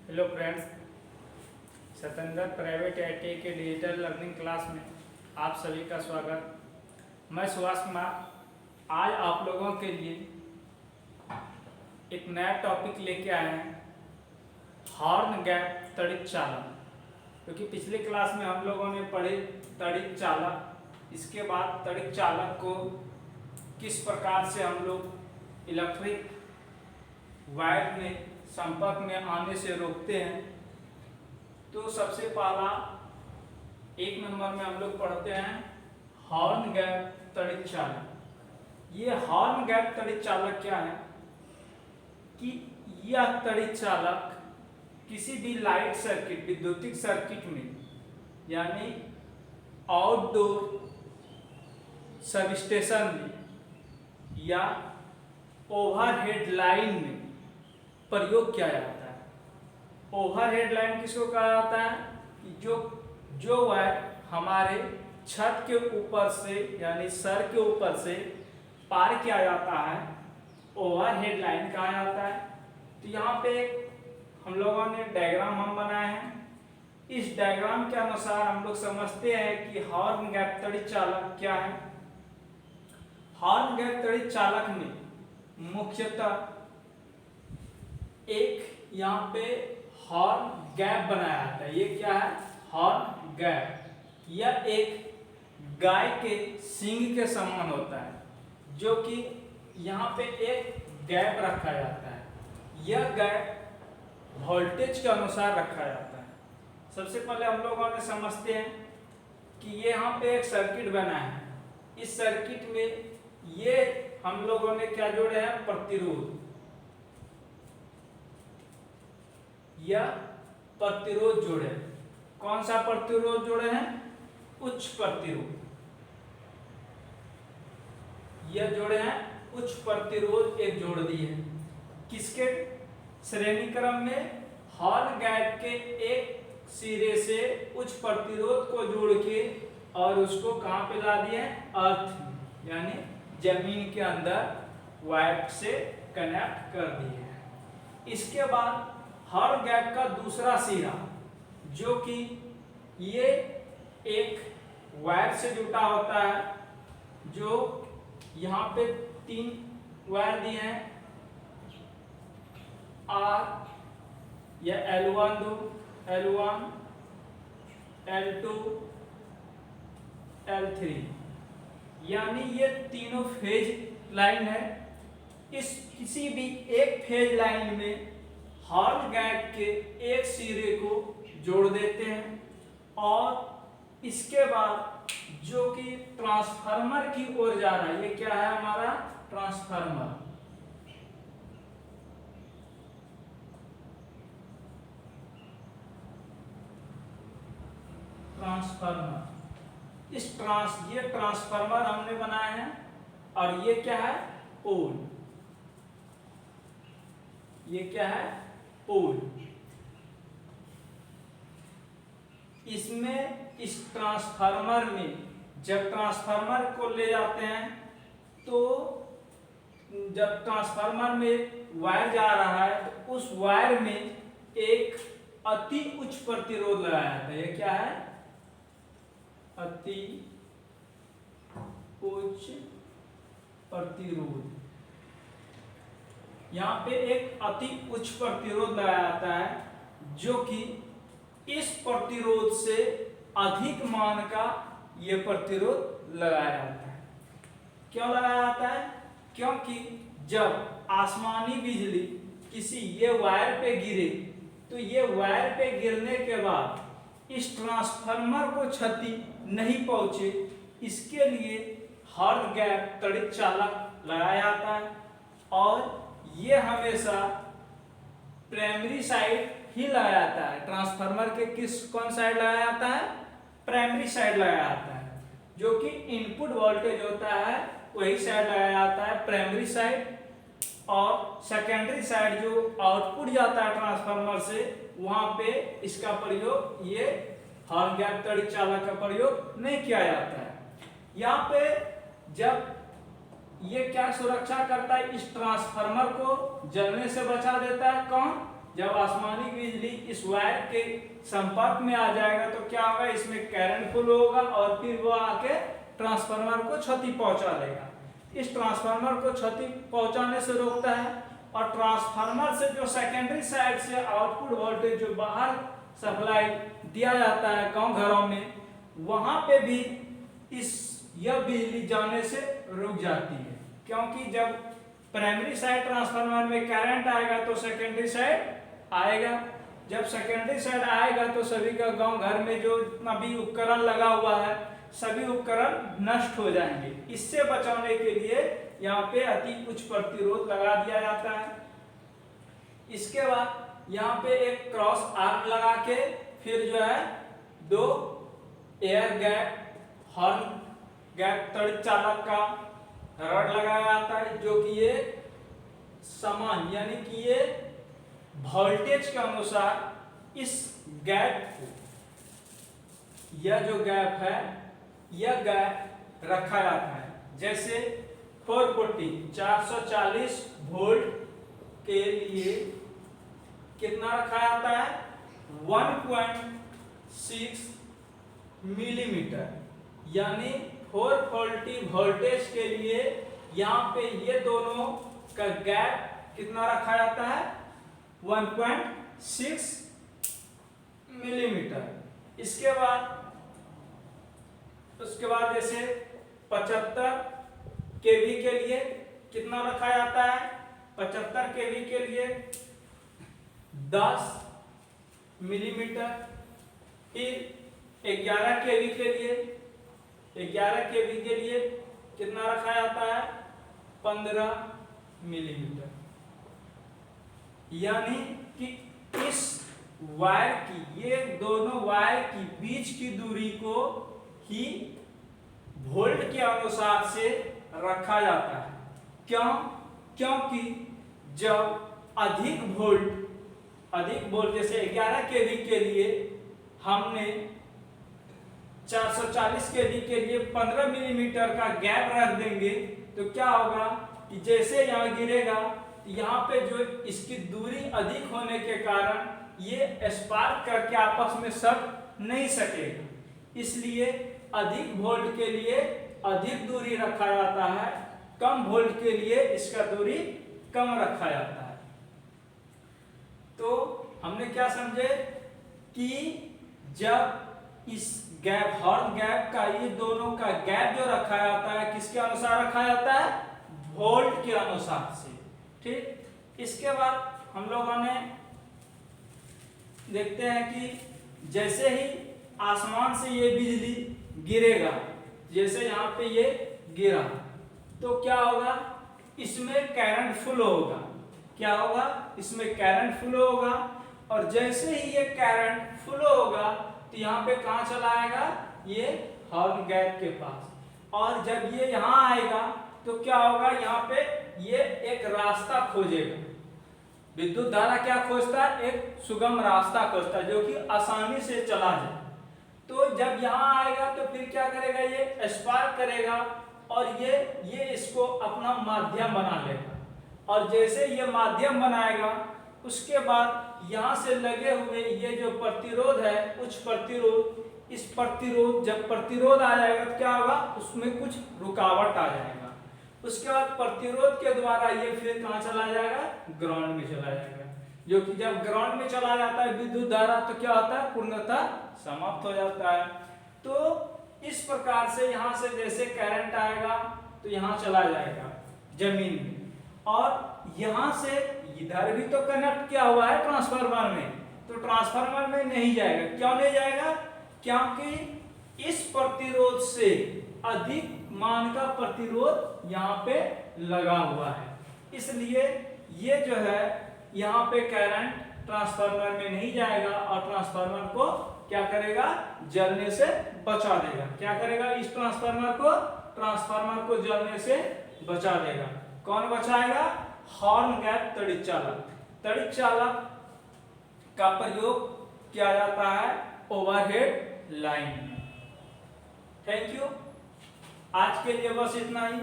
Hello friends, Satendra private ITI के digital learning class में आप सभी का स्वागत। मैं सुभाष कुमार आज आप लोगों के लिए एक नया टॉपिक लेके आए हैं, हॉर्न गैप तड़ित चालक। क्योंकि पिछली क्लास में हम लोगों ने पढ़े तड़ित चालक, इसके बाद तड़ित चालक को किस प्रकार से हम लोग इलेक्ट्रिक वायर में संपर्क में आने से रोकते हैं। तो सबसे पहला 1 नंबर में हम लोग पढ़ते हैं हॉर्न गैप तड़ित चालक। ये हॉर्न गैप तड़ित चालक क्या है कि यह तड़ित चालक किसी भी लाइट सर्किट, विद्युतिक सर्किट में, यानी आउटडोर सबस्टेशन में या ओवरहेड लाइन में प्रयोग किया जाता है। ओवरहेड लाइन किसको कहा जाता है कि जो वायर हमारे छत के ऊपर से यानी सर के ऊपर से पार किया जाता है, ओवरहेड लाइन कहा जाता है। तो यहाँ पे हम लोगों ने डायग्राम हम बनाए हैं। इस डायग्राम के अनुसार हम लोग समझते हैं कि हॉर्न गैप तड़ित चालक क्या है। हॉर्न गैप तड़ित चालक में मुख्यतः एक यहाँ पे हॉर्न गैप बनाया जाता है। ये क्या है? Horn gap. यह एक गाय के सींग के समान होता है, जो कि यहाँ पे एक गैप रखा जाता है। यह गैप वोल्टेज के अनुसार रखा जाता है। सबसे पहले हम लोगों ने समझते हैं कि ये यहाँ पे एक सर्किट बना है। इस सर्किट में ये हम लोगों ने क्या जोड़े हैं? प्रतिरोध। या प्रतिरोध जोड़े। कौन सा प्रतिरोध जोड़े हैं? उच्च प्रतिरोध। यह जोड़े हैं उच्च प्रतिरोध, एक जोड़ दिए। किसके श्रेणी क्रम में? हॉर्न गैप के एक सिरे से उच्च प्रतिरोध को जोड़ के और उसको कहां पे ला दिए? अर्थ यानी जमीन के अंदर वायर से कनेक्ट कर दिए। इसके बाद हॉर्न गैप का दूसरा सिरा, जो कि ये एक वायर से जुटा होता है, जो यहाँ पे 3 वायर दिए हैं, R या L1 L1 L2 L3, यानी ये तीनों फेज लाइन है। इस किसी भी एक फेज लाइन में हॉर्न गैप के एक सिरे को जोड़ देते हैं और इसके बाद जो कि ट्रांसफार्मर की ओर जा रहा है, ये क्या है? हमारा ट्रांसफार्मर। ये ट्रांसफार्मर हमने बनाए हैं और ये क्या है? पोल। ये क्या है? पोल। इसमें इस ट्रांसफार्मर में जब ट्रांसफार्मर को ले जाते हैं, तो जब ट्रांसफार्मर में वायर जा रहा है तो उस वायर में एक अति उच्च प्रतिरोध लगाया जाता है। ये क्या है? अति उच्च प्रतिरोध। यहाँ पे एक अति उच्च प्रतिरोध लगाया जाता है, जो कि इस प्रतिरोध से अधिक मान का ये प्रतिरोध लगाया जाता है। क्यों लगाया जाता है? क्योंकि जब आसमानी बिजली किसी ये वायर पे गिरे, तो ये वायर पे गिरने के बाद इस ट्रांसफार्मर को क्षति नहीं पहुंचे, इसके लिए हॉर्न गैप तड़ित चालक लगाया जाता है। और ये हमेशा प्राइमरी साइड ही लगाया जाता है। ट्रांसफार्मर के कौन साइड लगाया जाता है? प्राइमरी साइड लगाया जाता है। जो कि इनपुट वोल्टेज होता है वही साइड लगाया जाता है, प्राइमरी साइड। और सेकेंडरी साइड जो आउटपुट जाता है ट्रांसफार्मर से, वहां पे इसका प्रयोग, ये हॉर्न गैप तड़ित चालक का प्रयोग नहीं किया जाता है। यहाँ पे जब ये क्या सुरक्षा करता है? इस ट्रांसफार्मर को जलने से बचा देता है। कौन? जब आसमानी बिजली इस वायर के संपर्क में आ जाएगा तो क्या होगा, इसमें करंट फ्लो होगा और फिर वो आके ट्रांसफार्मर को क्षति पहुंचा देगा। इस ट्रांसफार्मर को क्षति पहुंचाने से रोकता है और ट्रांसफार्मर से जो सेकेंडरी साइड से आउटपुट वोल्टेज जो बाहर सप्लाई दिया जाता है गांव घरों में, वहां पे भी यह बिजली जाने से रुक जाती है, क्योंकि जब प्राइमरी साइड ट्रांसफार्मर में करंट आएगा तो सेकेंडरी साइड आएगा। जब सेकेंडरी साइड आएगा तो सभी का गांव घर में जो जितना भी उपकरण लगा हुआ है सभी उपकरण नष्ट हो जाएंगे। इससे बचाने के लिए यहाँ पे अति उच्च प्रतिरोध लगा दिया जाता है। इसके बाद यहाँ पे एक क्रॉस आर्म लगा के फिर जो है 2 एयर गैप हॉर्न गैप तड़ित चालक का रड लगाया जाता है, जो कि ये समान यानी कि ये वोल्टेज के अनुसार इस गैप को, यह जो गैप है यह गैप रखा जाता है। जैसे 440 वोल्ट के लिए कितना रखा जाता है, 1.6 मिलीमीटर, यानी 440 वोल्टेज के लिए यहाँ पे ये दोनों का गैप कितना रखा जाता है, 1.6 मिलीमीटर। उसके बाद जैसे 75 केवी के लिए कितना रखा जाता है, 75 केवी के लिए 10 मिलीमीटर। फिर 11 केवी के लिए कितना रखा जाता है, 15 मिलीमीटर। यानी कि इस वायर की, ये दोनों वायर की बीच की दूरी को ही वोल्ट के अनुसार से रखा जाता है। क्यों? क्योंकि जब अधिक वोल्ट जैसे 11 केवी के लिए हमने 440 केवी के लिए 15 मिलीमीटर का गैप रख देंगे तो क्या होगा कि जैसे यहाँ गिरेगा यहाँ पे जो इसकी दूरी अधिक होने के कारण ये स्पार्क करके आपस में सट नहीं सकेगा। इसलिए अधिक वोल्ट के लिए अधिक दूरी रखा जाता है, कम वोल्ट के लिए इसका दूरी कम रखा जाता है। तो हमने क्या समझे कि जब इस गैप हॉर्न गैप का, ये दोनों का गैप जो रखा जाता है किसके अनुसार रखा जाता है, वोल्ट के अनुसार से। ठीक, इसके बाद हम लोगों ने देखते हैं कि जैसे ही आसमान से ये बिजली गिरेगा, जैसे यहाँ पे ये गिरा तो क्या होगा, इसमें करंट फ्लो होगा। क्या होगा, इसमें करंट फ्लो होगा और जैसे ही ये करंट फ्लो होगा तो यहाँ पे कहाँ चला आएगा, ये हॉर्न गैप के पास। और जब ये यहाँ आएगा तो क्या होगा, यहाँ पे ये एक रास्ता खोजेगा। विद्युत धारा क्या खोजता है, एक सुगम रास्ता खोजता है जो कि आसानी से चला जाए। तो जब यहाँ आएगा तो फिर क्या करेगा, ये स्पार्क करेगा और ये इसको अपना माध्यम बना लेगा। और जैसे ये माध्यम बनाएगा उसके बाद यहाँ से लगे हुए ये जो प्रतिरोध है, उच्च प्रतिरोध, इस प्रतिरोध, जब प्रतिरोध आ जाएगा तो क्या होगा, उसमें कुछ रुकावट आ जाएगा। उसके बाद प्रतिरोध के द्वारा ये फिर कहाँ चला जाएगा, ग्राउंड में चला जाएगा। जो कि जब ग्राउंड में चला जाता है विद्युत धारा तो क्या होता है, पूर्णतः समाप्त हो जाता है। तो इस प्रकार से यहाँ से जैसे करंट आएगा तो यहाँ चला जाएगा जमीन में, और यहाँ से इधर भी तो कनेक्ट किया हुआ है ट्रांसफार्मर में, तो ट्रांसफार्मर में नहीं जाएगा। क्यों नहीं जाएगा, क्योंकि इस प्रतिरोध से अधिक मान का प्रतिरोध यहाँ पे लगा हुआ है। इसलिए ये जो है यहाँ पे करंट ट्रांसफार्मर में नहीं जाएगा और ट्रांसफार्मर को क्या करेगा, जलने से बचा देगा। क्या करेगा, इस ट्रांसफार्मर को जलने से बचा देगा। कौन बचाएगा, हॉर्न गैप तड़ित चालक का प्रयोग किया जाता है ओवरहेड लाइन में। थैंक यू, आज के लिए बस इतना ही।